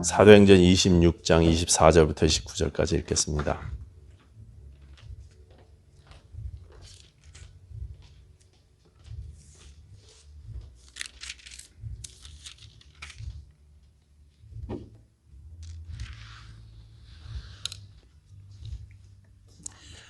사도행전 26장 24절부터 29절까지 읽겠습니다.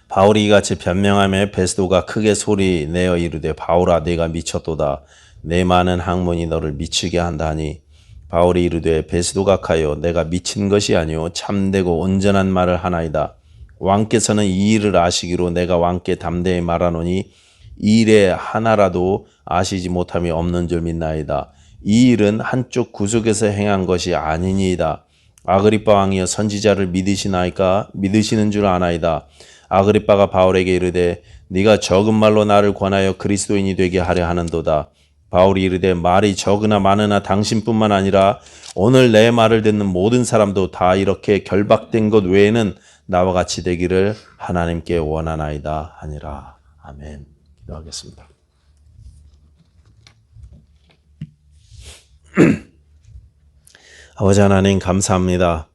바울이 이같이 변명하며 베스도가 크게 소리 내어 이르되 바울아 네가 미쳤도다. 내 많은 학문이 너를 미치게 한다 하니 바울이 이르되 베스도가 카여 내가 미친 것이 아니요 참되고 온전한 말을 하나이다. 왕께서는 이 일을 아시기로 내가 왕께 담대히 말하노니 이 일에 하나라도 아시지 못함이 없는 줄 믿나이다. 이 일은 한쪽 구석에서 행한 것이 아니니이다. 아그리빠 왕이여 선지자를 믿으시나이까? 믿으시는 줄 아나이다. 아그리빠가 바울에게 이르되 네가 적은 말로 나를 권하여 그리스도인이 되게 하려 하는도다. 바울이 이르되 말이 적으나 많으나 당신뿐만 아니라 오늘 내 말을 듣는 모든 사람도 다 이렇게 결박된 것 외에는 나와 같이 되기를 하나님께 원하나이다 하니라. 아멘. 기도하겠습니다. 아버지 하나님 감사합니다.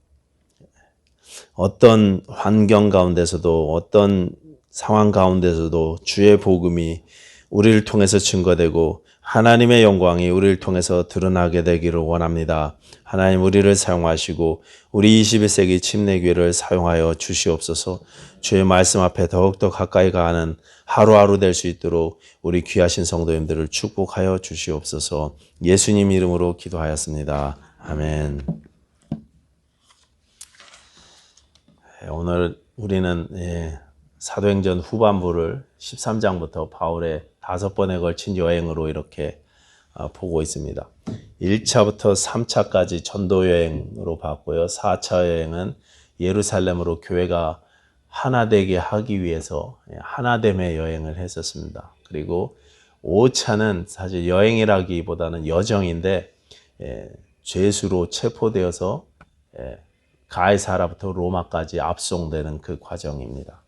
어떤 환경 가운데서도 어떤 상황 가운데서도 주의 복음이 우리를 통해서 증거되고 하나님의 영광이 우리를 통해서 드러나게 되기를 원합니다. 하나님 우리를 사용하시고 우리 21세기 침례교회를 사용하여 주시옵소서. 주의 말씀 앞에 더욱더 가까이 가는 하루하루 될 수 있도록 우리 귀하신 성도님들을 축복하여 주시옵소서. 예수님 이름으로 기도하였습니다. 아멘. 오늘 우리는 사도행전 후반부를 13장부터 바울의 5번에 걸친 여행으로 이렇게 보고 있습니다. 1차부터 3차까지 전도 여행으로 봤고요. 4차 여행은 예루살렘으로 교회가 하나 되게 하기 위해서 하나됨의 여행을 했었습니다. 그리고 5차는 사실 여행이라기보다는 여정인데 죄수로 체포되어서 가이사라부터 로마까지 압송되는 그 과정입니다.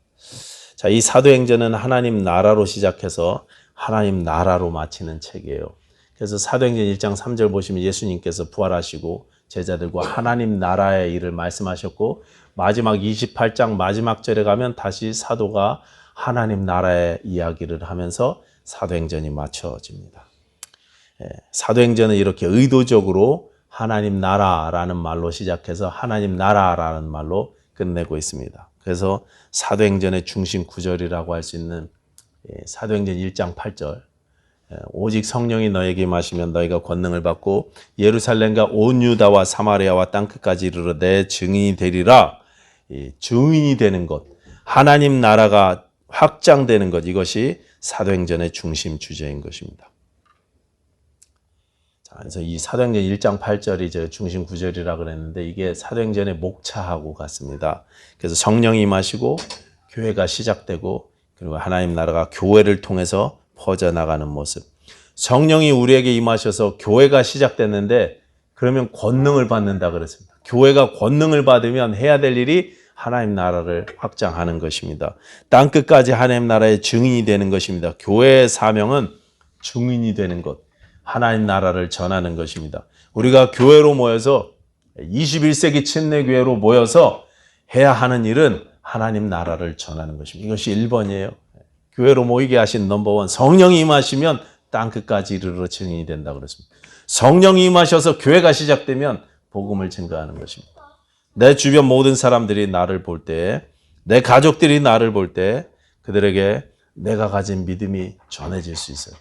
자, 이 사도행전은 하나님 나라로 시작해서 하나님 나라로 마치는 책이에요. 그래서 사도행전 1장 3절 보시면 예수님께서 부활하시고 제자들과 하나님 나라의 일을 말씀하셨고 마지막 28장 마지막 절에 가면 다시 사도가 하나님 나라의 이야기를 하면서 사도행전이 마쳐집니다. 사도행전은 이렇게 의도적으로 하나님 나라라는 말로 시작해서 하나님 나라라는 말로 끝내고 있습니다. 그래서 사도행전의 중심 구절이라고 할 수 있는 사도행전 1장 8절 오직 성령이 너에게 임하시면 너희가 권능을 받고 예루살렘과 온 유다와 사마리아와 땅끝까지 이르러 내 증인이 되리라. 증인이 되는 것, 하나님 나라가 확장되는 것, 이것이 사도행전의 중심 주제인 것입니다. 그래서 이 사도행전 1장 8절이 제 중심 구절이라고 그랬는데 이게 사도행전의 목차하고 같습니다. 그래서 성령이 임하시고 교회가 시작되고 그리고 하나님 나라가 교회를 통해서 퍼져나가는 모습. 성령이 우리에게 임하셔서 교회가 시작됐는데 그러면 권능을 받는다 그랬습니다. 교회가 권능을 받으면 해야 될 일이 하나님 나라를 확장하는 것입니다. 땅끝까지 하나님 나라의 증인이 되는 것입니다. 교회의 사명은 증인이 되는 것. 하나님 나라를 전하는 것입니다. 우리가 교회로 모여서 21세기 침례교회로 모여서 해야 하는 일은 하나님 나라를 전하는 것입니다. 이것이 1번이에요. 교회로 모이게 하신 넘버원, 성령이 임하시면 땅끝까지 이르러 증인이 된다고 그랬습니다. 성령이 임하셔서 교회가 시작되면 복음을 증거하는 것입니다. 내 주변 모든 사람들이 나를 볼 때, 내 가족들이 나를 볼 때 그들에게 내가 가진 믿음이 전해질 수 있어요.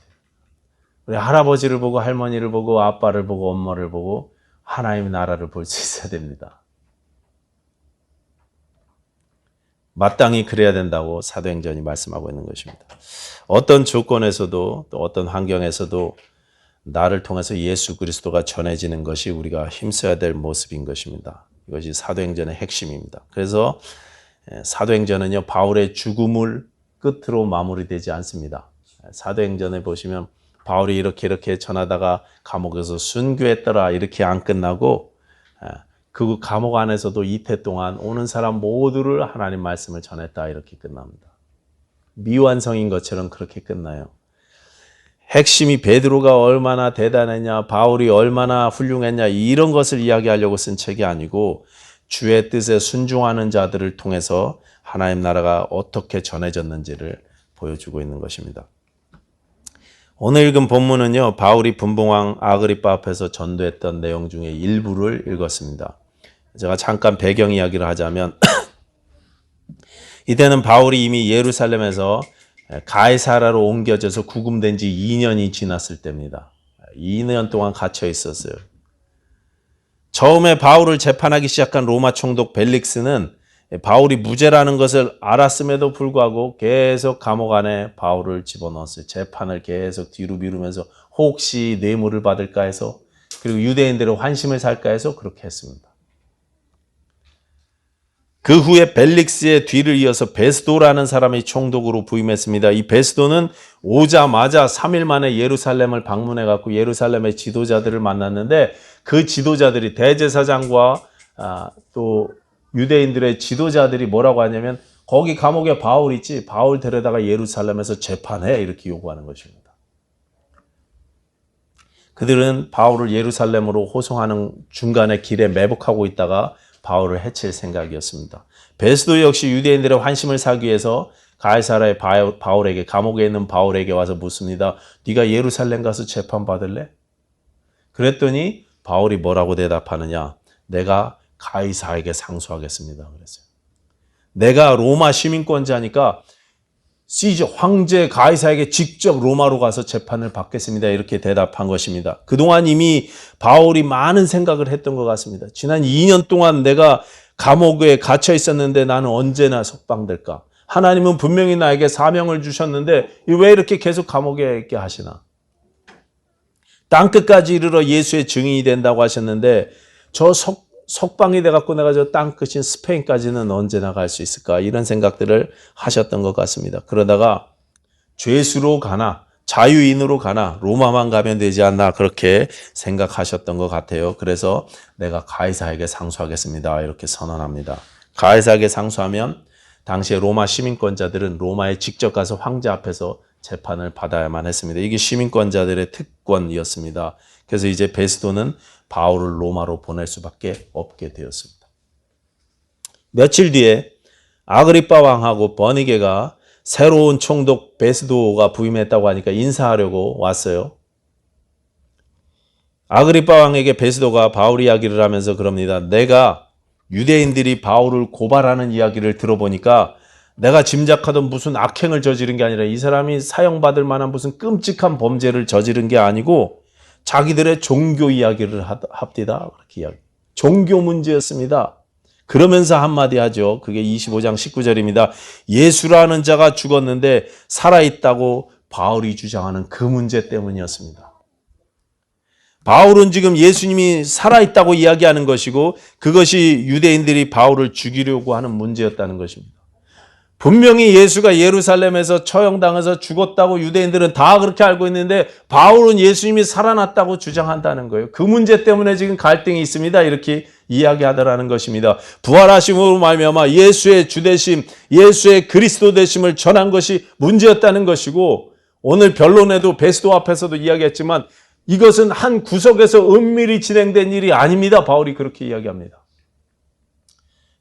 우리 할아버지를 보고 할머니를 보고 아빠를 보고 엄마를 보고 하나님의 나라를 볼 수 있어야 됩니다. 마땅히 그래야 된다고 사도행전이 말씀하고 있는 것입니다. 어떤 조건에서도 또 어떤 환경에서도 나를 통해서 예수 그리스도가 전해지는 것이 우리가 힘써야 될 모습인 것입니다. 이것이 사도행전의 핵심입니다. 그래서 사도행전은요 바울의 죽음을 끝으로 마무리되지 않습니다. 사도행전에 보시면 바울이 이렇게 전하다가 감옥에서 순교했더라 이렇게 안 끝나고 그 감옥 안에서도 이태 동안 오는 사람 모두를 하나님 말씀을 전했다 이렇게 끝납니다. 미완성인 것처럼 그렇게 끝나요. 핵심이 베드로가 얼마나 대단했냐, 바울이 얼마나 훌륭했냐 이런 것을 이야기하려고 쓴 책이 아니고 주의 뜻에 순종하는 자들을 통해서 하나님 나라가 어떻게 전해졌는지를 보여주고 있는 것입니다. 오늘 읽은 본문은요, 바울이 분봉왕 아그리빠 앞에서 전도했던 내용 중에 일부를 읽었습니다. 제가 잠깐 배경 이야기를 하자면 이때는 바울이 이미 예루살렘에서 가이사라로 옮겨져서 구금된 지 2년이 지났을 때입니다. 2년 동안 갇혀 있었어요. 처음에 바울을 재판하기 시작한 로마 총독 벨릭스는 바울이 무죄라는 것을 알았음에도 불구하고 계속 감옥 안에 바울을 집어넣었어요. 재판을 계속 뒤로 미루면서 혹시 뇌물을 받을까 해서, 그리고 유대인들의 환심을 살까 해서 그렇게 했습니다. 그 후에 벨릭스의 뒤를 이어서 베스도라는 사람이 총독으로 부임했습니다. 이 베스도는 오자마자 3일 만에 예루살렘을 방문해 갖고 예루살렘의 지도자들을 만났는데, 그 지도자들이 대제사장과 또 유대인들의 지도자들이 뭐라고 하냐면, 거기 감옥에 바울 있지, 바울 데려다가 예루살렘에서 재판해, 이렇게 요구하는 것입니다. 그들은 바울을 예루살렘으로 호송하는 중간에 길에 매복하고 있다가 바울을 해칠 생각이었습니다. 베스도 역시 유대인들의 환심을 사기 위해서 가이사라의 바울에게, 감옥에 있는 바울에게 와서 묻습니다. 네가 예루살렘 가서 재판받을래? 그랬더니 바울이 뭐라고 대답하느냐? 내가 가이사에게 상소하겠습니다. 그랬어요. 내가 로마 시민권자니까 시저 황제 가이사에게 직접 로마로 가서 재판을 받겠습니다. 이렇게 대답한 것입니다. 그동안 이미 바울이 많은 생각을 했던 것 같습니다. 지난 2년 동안 내가 감옥에 갇혀 있었는데 나는 언제나 석방될까? 하나님은 분명히 나에게 사명을 주셨는데 왜 이렇게 계속 감옥에 있게 하시나? 땅끝까지 이르러 예수의 증인이 된다고 하셨는데 저 석방이 돼갖고 내가 저 땅끝인 스페인까지는 언제나 갈 수 있을까? 이런 생각들을 하셨던 것 같습니다. 그러다가 죄수로 가나 자유인으로 가나 로마만 가면 되지 않나 그렇게 생각하셨던 것 같아요. 그래서 내가 가이사에게 상소하겠습니다. 이렇게 선언합니다. 가이사에게 상소하면 당시에 로마 시민권자들은 로마에 직접 가서 황제 앞에서 재판을 받아야만 했습니다. 이게 시민권자들의 특권이었습니다. 그래서 이제 베스도는 바울을 로마로 보낼 수밖에 없게 되었습니다. 며칠 뒤에 아그리빠 왕하고 버니게가 새로운 총독 베스도가 부임했다고 하니까 인사하려고 왔어요. 아그리빠 왕에게 베스도가 바울 이야기를 하면서 그럽니다. 내가 유대인들이 바울을 고발하는 이야기를 들어보니까 내가 짐작하던 무슨 악행을 저지른 게 아니라 이 사람이 사형받을 만한 무슨 끔찍한 범죄를 저지른 게 아니고 자기들의 종교 이야기를 합디다. 그렇게 이야기. 종교 문제였습니다. 그러면서 한마디 하죠. 그게 25장 19절입니다. 예수라는 자가 죽었는데 살아있다고 바울이 주장하는 그 문제 때문이었습니다. 바울은 지금 예수님이 살아있다고 이야기하는 것이고 그것이 유대인들이 바울을 죽이려고 하는 문제였다는 것입니다. 분명히 예수가 예루살렘에서 처형당해서 죽었다고 유대인들은 다 그렇게 알고 있는데 바울은 예수님이 살아났다고 주장한다는 거예요. 그 문제 때문에 지금 갈등이 있습니다. 이렇게 이야기하더라는 것입니다. 부활하심으로 말미암아 예수의 주되심, 예수의 그리스도 되심을 전한 것이 문제였다는 것이고 오늘 변론에도 베스도 앞에서도 이야기했지만 이것은 한 구석에서 은밀히 진행된 일이 아닙니다. 바울이 그렇게 이야기합니다.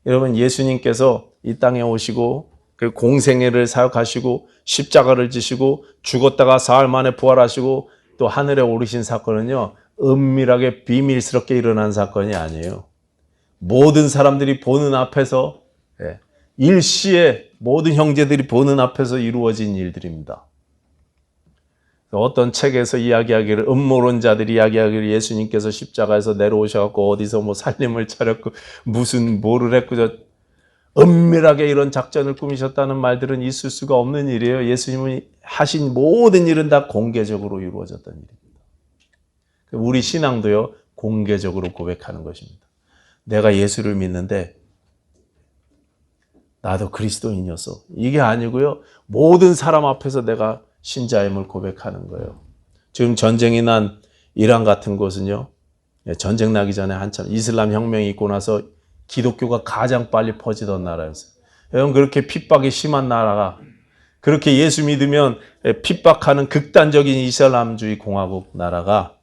여러분 예수님께서 이 땅에 오시고 그 공생애를 사역하시고 십자가를 지시고 죽었다가 사흘 만에 부활하시고 또 하늘에 오르신 사건은요. 은밀하게 비밀스럽게 일어난 사건이 아니에요. 모든 사람들이 보는 앞에서 일시에 모든 형제들이 보는 앞에서 이루어진 일들입니다. 어떤 책에서 이야기하기를 음모론자들이 이야기하기를 예수님께서 십자가에서 내려오셔갖고 어디서 뭐 살림을 차렸고 무슨 뭐를 했고 은밀하게 이런 작전을 꾸미셨다는 말들은 있을 수가 없는 일이에요. 예수님이 하신 모든 일은 다 공개적으로 이루어졌던 일입니다. 우리 신앙도요. 공개적으로 고백하는 것입니다. 내가 예수를 믿는데 나도 그리스도인이었어. 이게 아니고요. 모든 사람 앞에서 내가 신자임을 고백하는 거예요. 지금 전쟁이 난 이란 같은 곳은요. 전쟁 나기 전에 한참 이슬람 혁명이 있고 나서 기독교가 가장 빨리 퍼지던 나라였어요. 여러분 그렇게 핍박이 심한 나라가 그렇게 예수 믿으면 핍박하는 극단적인 이슬람주의 공화국 나라가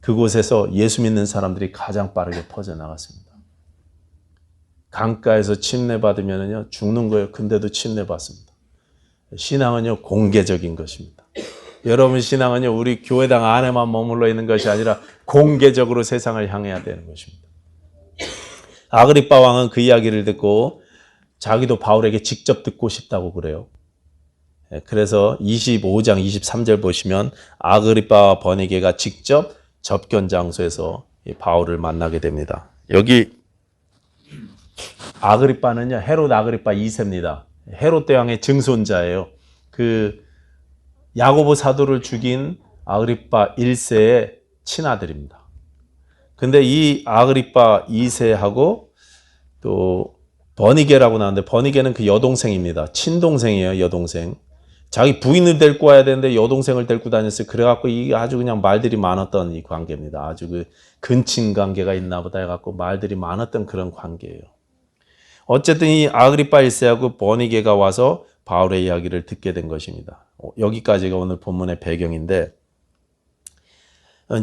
그곳에서 예수 믿는 사람들이 가장 빠르게 퍼져나갔습니다. 강가에서 침례받으면요 죽는 거예요. 근데도 침례받습니다. 신앙은요 공개적인 것입니다. 여러분 신앙은요 우리 교회당 안에만 머물러 있는 것이 아니라 공개적으로 세상을 향해야 되는 것입니다. 아그리빠 왕은 그 이야기를 듣고 자기도 바울에게 직접 듣고 싶다고 그래요. 그래서 25장 23절 보시면 아그리빠와 버니게가 직접 접견 장소에서 바울을 만나게 됩니다. 여기 아그리빠는요 헤롯 아그리빠 2세입니다. 헤롯 대왕의 증손자예요. 그 야고보 사도를 죽인 아그리빠 1세의 친아들입니다. 근데 이 아그리빠 2세하고 또 버니게라고 나왔는데 버니게는 그 여동생입니다. 친동생이에요. 여동생. 자기 부인을 데리고 와야 되는데 여동생을 데리고 다녔어요. 그래갖고 이게 아주 그냥 말들이 많았던 이 관계입니다. 아주 그 근친 관계가 있나 보다 해갖고 말들이 많았던 그런 관계예요. 어쨌든 이 아그리빠 1세하고 버니게가 와서 바울의 이야기를 듣게 된 것입니다. 여기까지가 오늘 본문의 배경인데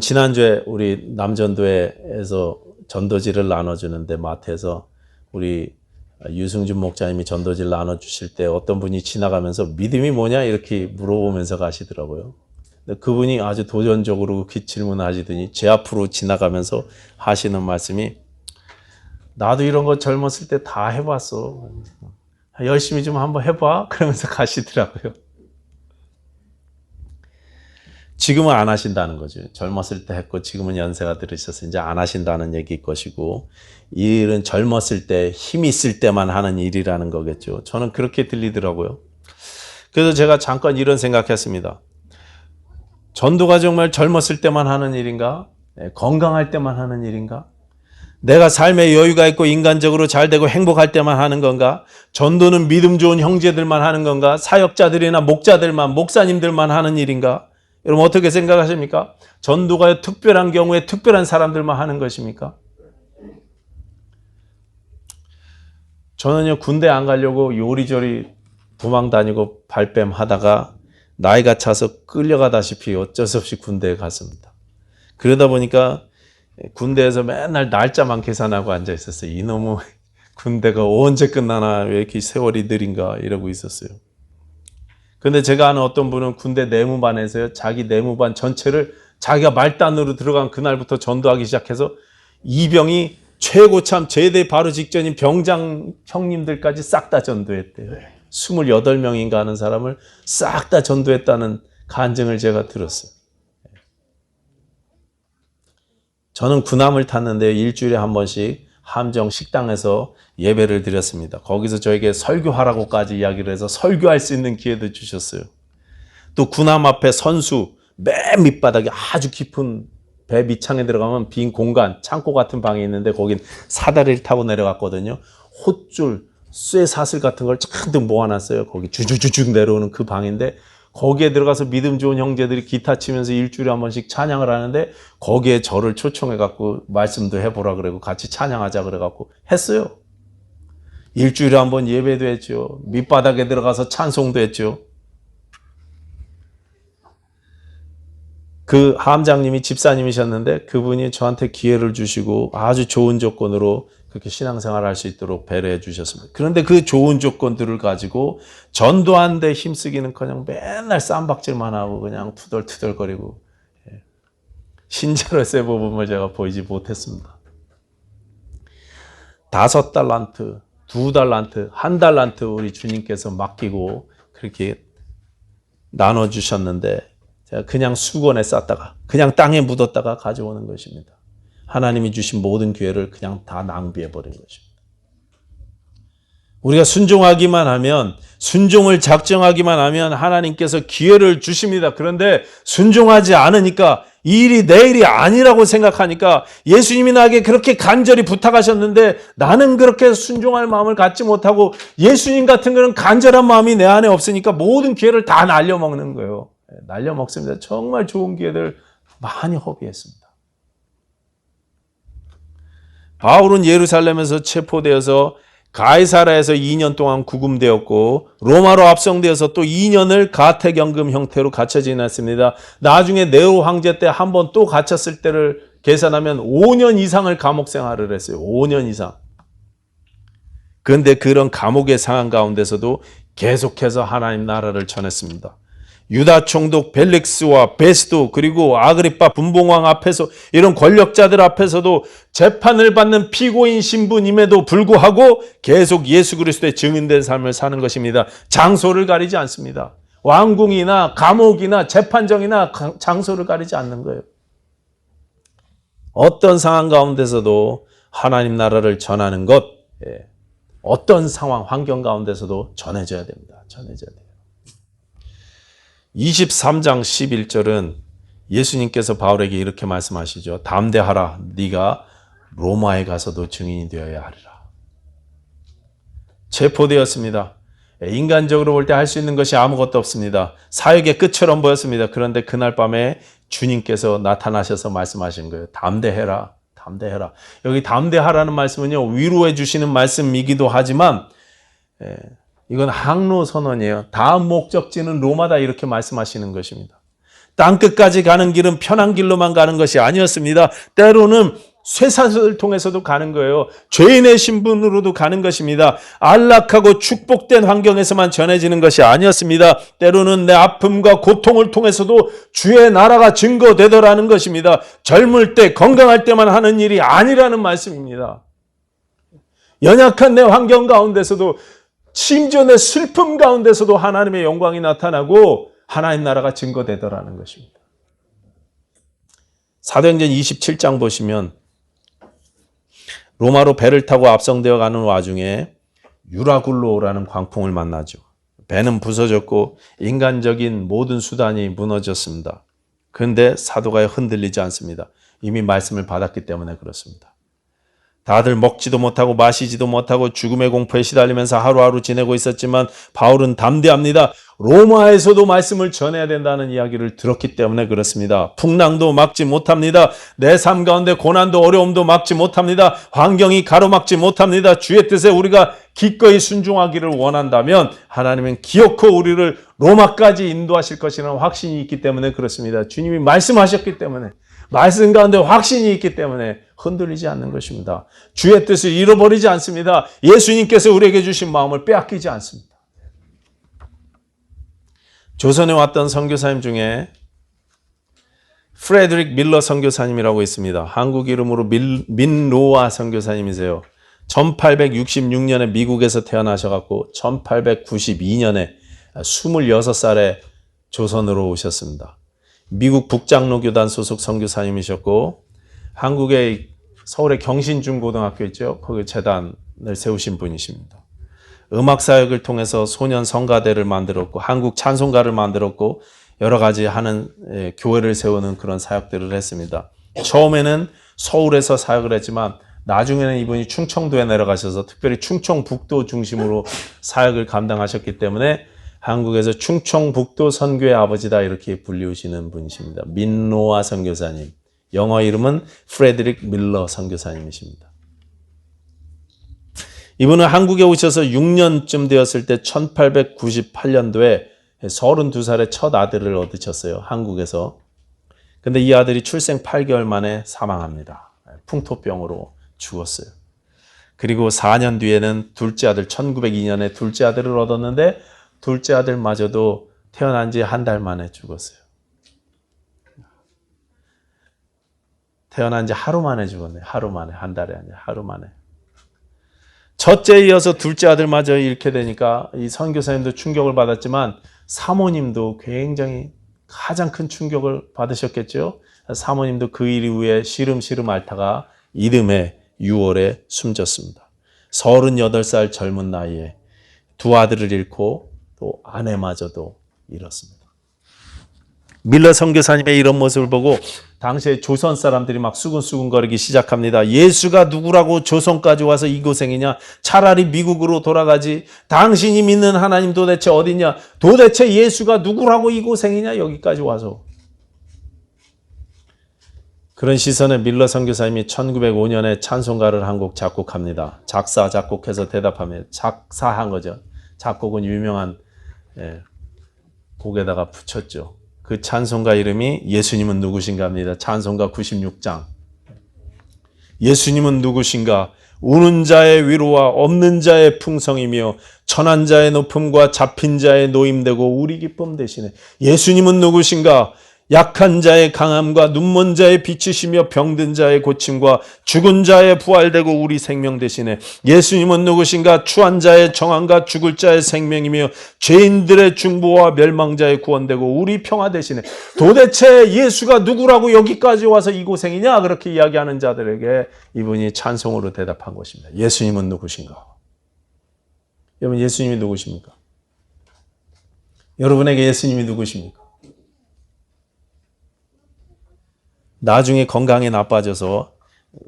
지난주에 우리 남전도회에서 전도지를 나눠주는데 마트에서 우리 유승준 목사님이 전도지를 나눠주실 때 어떤 분이 지나가면서 믿음이 뭐냐 이렇게 물어보면서 가시더라고요. 근데 그분이 아주 도전적으로 그 질문을 하시더니 제 앞으로 지나가면서 하시는 말씀이 나도 이런 거 젊었을 때 다 해봤어. 열심히 좀 한번 해봐. 그러면서 가시더라고요. 지금은 안 하신다는 거죠. 젊었을 때 했고 지금은 연세가 들으셔서 이제 안 하신다는 얘기일 것이고 이 일은 젊었을 때 힘 있을 때만 하는 일이라는 거겠죠. 저는 그렇게 들리더라고요. 그래서 제가 잠깐 이런 생각했습니다. 전도가 정말 젊었을 때만 하는 일인가? 건강할 때만 하는 일인가? 내가 삶에 여유가 있고 인간적으로 잘 되고 행복할 때만 하는 건가? 전도는 믿음 좋은 형제들만 하는 건가? 사역자들이나 목자들만, 목사님들만 하는 일인가? 여러분 어떻게 생각하십니까? 전도가 특별한 경우에 특별한 사람들만 하는 것입니까? 저는요 군대 안 가려고 요리조리 도망 다니고 발뺌 하다가 나이가 차서 끌려가다시피 어쩔 수 없이 군대에 갔습니다. 그러다 보니까 군대에서 맨날 날짜만 계산하고 앉아 있었어요. 이놈의 군대가 언제 끝나나 왜 이렇게 세월이 느린가 이러고 있었어요. 근데 제가 아는 어떤 분은 군대 내무반에서요. 자기 내무반 전체를 자기가 말단으로 들어간 그날부터 전도하기 시작해서 이병이 최고참 제대 바로 직전인 병장 형님들까지 싹 다 전도했대요. 28명인가 하는 사람을 싹 다 전도했다는 간증을 제가 들었어요. 저는 군함을 탔는데 일주일에 한 번씩 함정 식당에서 예배를 드렸습니다. 거기서 저에게 설교하라고까지 이야기를 해서 설교할 수 있는 기회도 주셨어요. 또 군함 앞에 선수 맨 밑바닥에 아주 깊은 배 밑창에 들어가면 빈 공간, 창고 같은 방이 있는데 거긴 사다리를 타고 내려갔거든요. 홑줄, 쇠사슬 같은 걸 잔뜩 모아놨어요. 거기 주주주죽 내려오는 그 방인데 거기에 들어가서 믿음 좋은 형제들이 기타 치면서 일주일에 한 번씩 찬양을 하는데 거기에 저를 초청해갖고 말씀도 해보라 그러고 같이 찬양하자 그래갖고 했어요. 일주일에 한 번 예배도 했죠. 밑바닥에 들어가서 찬송도 했죠. 그 함장님이 집사님이셨는데 그분이 저한테 기회를 주시고 아주 좋은 조건으로 그렇게 신앙생활을 할 수 있도록 배려해 주셨습니다. 그런데 그 좋은 조건들을 가지고 전도하는데 힘쓰기는커녕 맨날 쌈박질만 하고 그냥 투덜투덜거리고 신자로서의 모범을 제가 보이지 못했습니다. 5달란트, 2달란트, 1달란트 우리 주님께서 맡기고 그렇게 나눠주셨는데 제가 그냥 수건에 쌌다가 그냥 땅에 묻었다가 가져오는 것입니다. 하나님이 주신 모든 기회를 그냥 다 낭비해버린 것입니다. 우리가 순종하기만 하면 순종을 작정하기만 하면 하나님께서 기회를 주십니다. 그런데 순종하지 않으니까 이 일이 내 일이 아니라고 생각하니까 예수님이 나에게 그렇게 간절히 부탁하셨는데 나는 그렇게 순종할 마음을 갖지 못하고 예수님 같은 그런 간절한 마음이 내 안에 없으니까 모든 기회를 다 날려먹는 거예요. 날려먹습니다. 정말 좋은 기회들 많이 허비했습니다. 바울은 예루살렘에서 체포되어서 가이사라에서 2년 동안 구금되었고 로마로 압송되어서 또 2년을 가택연금 형태로 갇혀 지냈습니다. 나중에 네로 황제 때 한 번 또 갇혔을 때를 계산하면 5년 이상을 감옥 생활을 했어요. 5년 이상. 그런데 그런 감옥의 상황 가운데서도 계속해서 하나님 나라를 전했습니다. 유다 총독 벨릭스와 베스도 그리고 아그리파 분봉왕 앞에서 이런 권력자들 앞에서도 재판을 받는 피고인 신분임에도 불구하고 계속 예수 그리스도의 증인된 삶을 사는 것입니다. 장소를 가리지 않습니다. 왕궁이나 감옥이나 재판정이나 장소를 가리지 않는 거예요. 어떤 상황 가운데서도 하나님 나라를 전하는 것, 어떤 상황, 환경 가운데서도 전해져야 됩니다. 전해져야 돼요. 23장 11절은 예수님께서 바울에게 이렇게 말씀하시죠. 담대하라. 네가 로마에 가서도 증인이 되어야 하리라. 체포되었습니다. 인간적으로 볼 때 할 수 있는 것이 아무것도 없습니다. 사역의 끝처럼 보였습니다. 그런데 그날 밤에 주님께서 나타나셔서 말씀하신 거예요. 담대해라. 담대해라. 여기 담대하라는 말씀은요, 위로해 주시는 말씀이기도 하지만 이건 항로 선언이에요. 다음 목적지는 로마다 이렇게 말씀하시는 것입니다. 땅끝까지 가는 길은 편한 길로만 가는 것이 아니었습니다. 때로는 쇠사슬을 통해서도 가는 거예요. 죄인의 신분으로도 가는 것입니다. 안락하고 축복된 환경에서만 전해지는 것이 아니었습니다. 때로는 내 아픔과 고통을 통해서도 주의 나라가 증거되더라는 것입니다. 젊을 때 건강할 때만 하는 일이 아니라는 말씀입니다. 연약한 내 환경 가운데서도 심지어 내 슬픔 가운데서도 하나님의 영광이 나타나고 하나님 나라가 증거되더라는 것입니다. 사도행전 27장 보시면 로마로 배를 타고 압송되어 가는 와중에 유라굴로라는 광풍을 만나죠. 배는 부서졌고 인간적인 모든 수단이 무너졌습니다. 그런데 사도가 흔들리지 않습니다. 이미 말씀을 받았기 때문에 그렇습니다. 다들 먹지도 못하고 마시지도 못하고 죽음의 공포에 시달리면서 하루하루 지내고 있었지만 바울은 담대합니다. 로마에서도 말씀을 전해야 된다는 이야기를 들었기 때문에 그렇습니다. 풍랑도 막지 못합니다. 내 삶 가운데 고난도 어려움도 막지 못합니다. 환경이 가로막지 못합니다. 주의 뜻에 우리가 기꺼이 순종하기를 원한다면 하나님은 기어코 우리를 로마까지 인도하실 것이라는 확신이 있기 때문에 그렇습니다. 주님이 말씀하셨기 때문에, 말씀 가운데 확신이 있기 때문에 흔들리지 않는 것입니다. 주의 뜻을 잃어버리지 않습니다. 예수님께서 우리에게 주신 마음을 빼앗기지 않습니다. 조선에 왔던 선교사님 중에 프레드릭 밀러 선교사님이라고 있습니다. 한국 이름으로 민노아 선교사님이세요. 1866년에 미국에서 태어나셔갖고 1892년에 26살에 조선으로 오셨습니다. 미국 북장로교단 소속 선교사님이셨고 한국의 서울의 경신중고등학교 있죠. 거기 재단을 세우신 분이십니다. 음악 사역을 통해서 소년 성가대를 만들었고 한국 찬송가를 만들었고 여러 가지 하는 교회를 세우는 그런 사역들을 했습니다. 처음에는 서울에서 사역을 했지만 나중에는 이분이 충청도에 내려가셔서 특별히 충청북도 중심으로 사역을 감당하셨기 때문에 한국에서 충청북도 선교의 아버지다 이렇게 불리우시는 분이십니다. 민노아 선교사님. 영어 이름은 프레드릭 밀러 선교사님이십니다. 이분은 한국에 오셔서 6년쯤 되었을 때 1898년도에 32살의 첫 아들을 얻으셨어요. 한국에서. 근데 이 아들이 출생 8개월 만에 사망합니다. 풍토병으로 죽었어요. 그리고 4년 뒤에는 둘째 아들, 1902년에 둘째 아들을 얻었는데 둘째 아들마저도 태어난 지 한 달 만에 죽었어요. 태어난 지 하루 만에 죽었네요. 하루 만에. 한 달이 아니라 하루 만에. 첫째에 이어서 둘째 아들마저 잃게 되니까 이 선교사님도 충격을 받았지만 사모님도 굉장히 가장 큰 충격을 받으셨겠죠. 사모님도 그 일 이후에 시름시름 앓다가 이듬해 6월에 숨졌습니다. 38살 젊은 나이에 두 아들을 잃고 또 아내마저도 잃었습니다. 밀러 선교사님의 이런 모습을 보고 당시에 조선 사람들이 막 수근수근거리기 시작합니다. 예수가 누구라고 조선까지 와서 이 고생이냐? 차라리 미국으로 돌아가지. 당신이 믿는 하나님 도대체 어디냐? 도대체 예수가 누구라고 이 고생이냐? 여기까지 와서. 그런 시선에 밀러 선교사님이 1905년에 찬송가를 한 곡 작곡합니다. 작사, 작곡해서 대답하며 작사한 거죠. 작곡은 유명한 곡에다가 붙였죠. 그 찬송가 이름이 예수님은 누구신가 합니다. 찬송가 96장. 예수님은 누구신가? 우는 자의 위로와 없는 자의 풍성이며 천한 자의 높음과 잡힌 자의 노임되고 우리 기쁨 되시네. 예수님은 누구신가? 약한 자의 강함과 눈먼 자의 빛이시며 병든 자의 고침과 죽은 자의 부활되고 우리 생명 되시네. 예수님은 누구신가? 추한 자의 정함과 죽을 자의 생명이며 죄인들의 중보와 멸망자의 구원되고 우리 평화 되시네. 도대체 예수가 누구라고 여기까지 와서 이 고생이냐? 그렇게 이야기하는 자들에게 이분이 찬송으로 대답한 것입니다. 예수님은 누구신가? 여러분, 예수님이 누구십니까? 여러분에게 예수님이 누구십니까? 나중에 건강이 나빠져서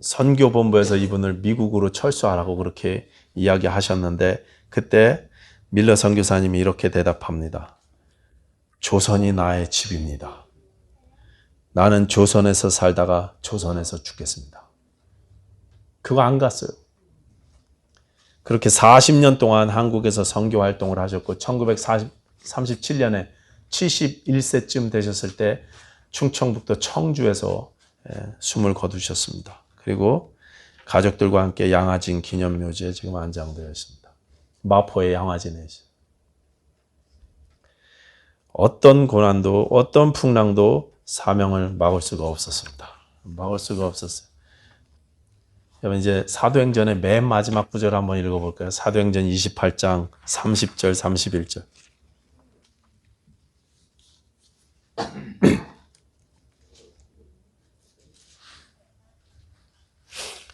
선교본부에서 이분을 미국으로 철수하라고 그렇게 이야기하셨는데 그때 밀러 선교사님이 이렇게 대답합니다. 조선이 나의 집입니다. 나는 조선에서 살다가 조선에서 죽겠습니다. 그거 안 갔어요. 그렇게 40년 동안 한국에서 선교 활동을 하셨고 1937년에 71세쯤 되셨을 때 충청북도 청주에서 숨을 거두셨습니다. 그리고 가족들과 함께 양화진 기념묘지에 지금 안장되어 있습니다. 마포의 양화진에 있어요. 어떤 고난도 어떤 풍랑도 사명을 막을 수가 없었습니다. 막을 수가 없었어요. 여러분 이제 사도행전의 맨 마지막 구절 한번 읽어볼까요? 사도행전 28장 30절 31절.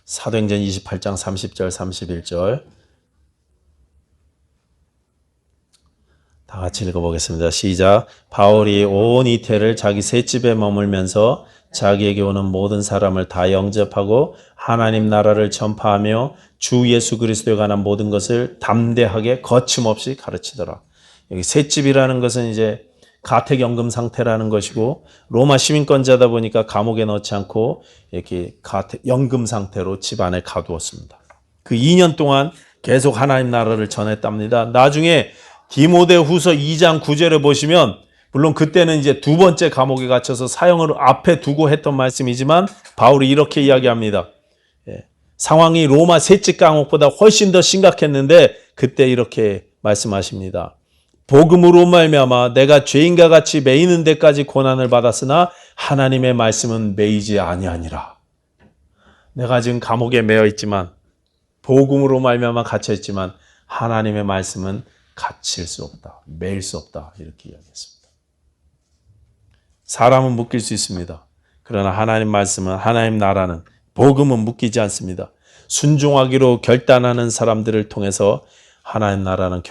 사도행전 28장 30절 31절 다 같이 읽어보겠습니다. 시작. 바울이 온 이태를 자기 셋집에 머물면서 자기에게 오는 모든 사람을 다 영접하고 하나님 나라를 전파하며 주 예수 그리스도에 관한 모든 것을 담대하게 거침없이 가르치더라. 여기 셋집이라는 것은 이제 가택연금 상태라는 것이고 로마 시민권자다 보니까 감옥에 넣지 않고 이렇게 연금 상태로 집 안에 가두었습니다. 그 2년 동안 계속 하나님 나라를 전했답니다. 나중에 디모데후서 2장 9절에 보시면 물론 그때는 이제 두 번째 감옥에 갇혀서 사형을 앞에 두고 했던 말씀이지만 바울이 이렇게 이야기합니다. 상황이 로마 셋집 감옥보다 훨씬 더 심각했는데 그때 이렇게 말씀하십니다. 복음으로 말미암아 내가 죄인과 같이 매이는 데까지 고난을 받았으나 하나님의 말씀은 매이지 아니하니라. 내가 지금 감옥에 매여 있지만 복음으로 말미암아 갇혀 있지만 하나님의 말씀은 갇힐 수 없다. 매일 수 없다. 이렇게 이야기했습니다. 사람은 묶일 수 있습니다. 그러나 하나님 말씀은 하나님 나라는 복음은 묶이지 않습니다. 순종하기로 결단하는 사람들을 통해서 하나님 나라는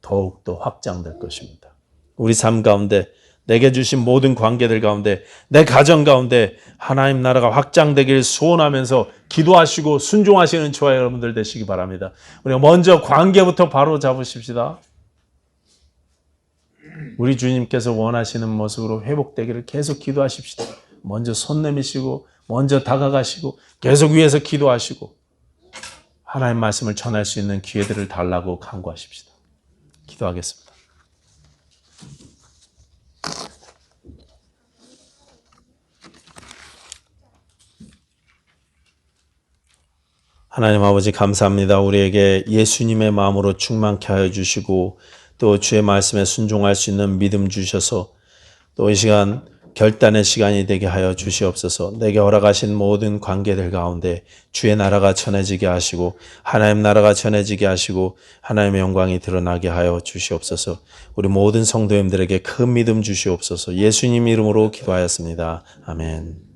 더욱더 확장될 것입니다. 우리 삶 가운데 내게 주신 모든 관계들 가운데 내 가정 가운데 하나님 나라가 확장되길 소원하면서 기도하시고 순종하시는 저와 여러분들 되시기 바랍니다. 우리가 먼저 관계부터 바로 잡으십시다. 우리 주님께서 원하시는 모습으로 회복되기를 계속 기도하십시다. 먼저 손 내미시고 먼저 다가가시고 계속 위에서 기도하시고 하나님 말씀을 전할 수 있는 기회들을 달라고 간구하십시다. 기도하겠습니다. 하나님 아버지 감사합니다. 우리에게 예수님의 마음으로 충만케 하여 주시고 또 주의 말씀에 순종할 수 있는 믿음 주셔서 또 이 시간 결단의 시간이 되게 하여 주시옵소서. 내게 허락하신 모든 관계들 가운데 주의 나라가 전해지게 하시고 하나님 나라가 전해지게 하시고 하나님의 영광이 드러나게 하여 주시옵소서. 우리 모든 성도님들에게 큰 믿음 주시옵소서. 예수님 이름으로 기도하였습니다. 아멘.